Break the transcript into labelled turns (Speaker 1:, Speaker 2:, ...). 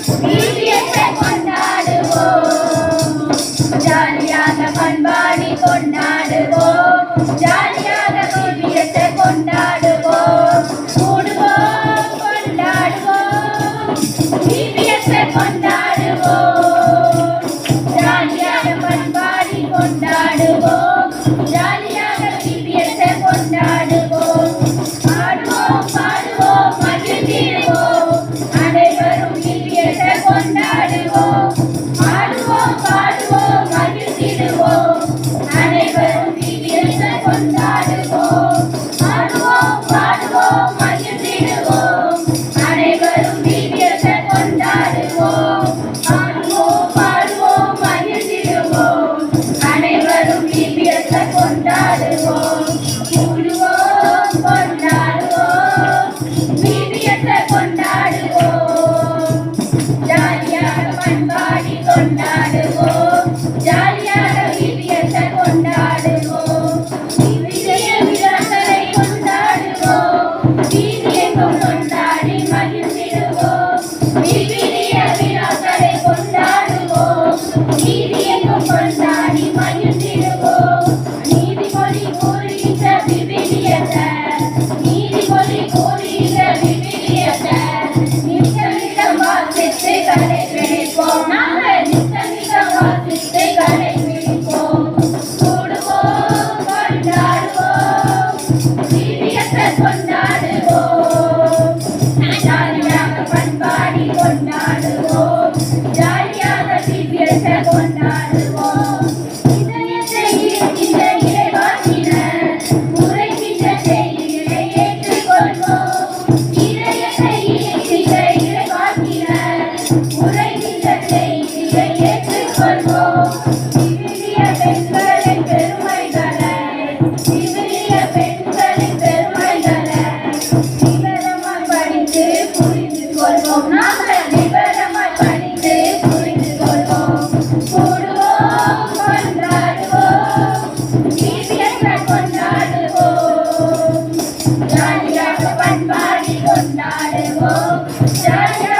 Speaker 1: இபிஎஸ்ஐ கொண்டாடுவோம், ஜாலியாக பண்பாடி கொண்டாடுவோம், ஜாலியாக இபிஎஸ்ஐ கொண்டாடுவோம், கூடுவோம் கொண்டாடுவோம், இபிஎஸ்ஐ கொண்டாடுவோம், ஜாலியாக பண்பாடி கொண்டாடுவோம், ஜாலியாக இபிஎஸ்ஐ கொண்டாடுவோம், ஆடுவோம் பாடுவோம் மகிழ்ந்திடுவோம், அனைவரும் இபிஎஸ்ஐ கொண்டாடுவோம், ஆடுவோம் பாடுவோம் மகிழ்ந்திடுவோம், அனைவரும் இபிஎஸ்ஐ கொண்டாடுவோம், ஆடுவோம் பாடுவோம் மகிழ்ந்திடுவோம், அனைவரும் இபிஎஸ்ஐ கொண்டாடுவோம், ஆடுவோம் பாடுவோம் மகிழ்ந்திடுவோம், அனைவரும் இபிஎஸ்ஐ கொண்டாடுவோம், கூடுவோம் கொண்டாடுவோம், இபிஎஸ்ஐ கொண்டாடுவோம், ஜாலியாக பண்பாடி கொண்டாடுவோம், ஜாலியாக இபிஎஸ்ஐ கொண்டாடுவோம், விஜய விழாக்களை கொண்டாடுவோம், வீதியெங்கும் கொண்டாடி மகிழ்ந்திடுவோம், விவிலிய விழாக்களை கொண்டாடுவோம், வீதியெங்கும் கொண்டாடி மகிழ்ந்திடுவோம், நீதிமொழி கூறுகின்ற விவிலியத்தை, நீதிமொழி கூறுகின்ற விவிலியத்தை நித்தமிடம் வாசித்து கடைபிடிப்போம், நாங்கள் நித்தமிடம் வாசித்து கடைபிடிப்போம், கூடுவோம் கொண்டாடுவோம், இபிஎஸ்ஐ கொண்டாடுவோம், ஜாலியாக பண்பாடி கொண்டாடுவோம், ஜாலியாக இபிஎஸ்ஐ கொண்டாடுவோம், இதயத்தை ஈர்க்கின்ற இறைவாக்கினர் உரைக்கின்ற செய்திகளை ஏற்றுக்கொள்வோம், இதயத்தை ஈர்க்கின்ற இறைவாக்கினர் உரைக்கின்ற செய்திகளை ஏற்றுக்கொள்வோம், விவிலிய பெண்களின் பெருமைகளை, விவிலிய பெண்களின் பெருமைகளை விவரமாய் படித்து புரிந்து கொள்வோம், நாங்கள் விவரமாய் படித்து புரிந்து கொள்வோம், கூடுவோம் கொண்டாடுவோம், இபிஎஸ்ஐ கொண்டாடுவோம், ஜாலியாக பண்பாடி கொண்டாடுவோம், ஜாலியாக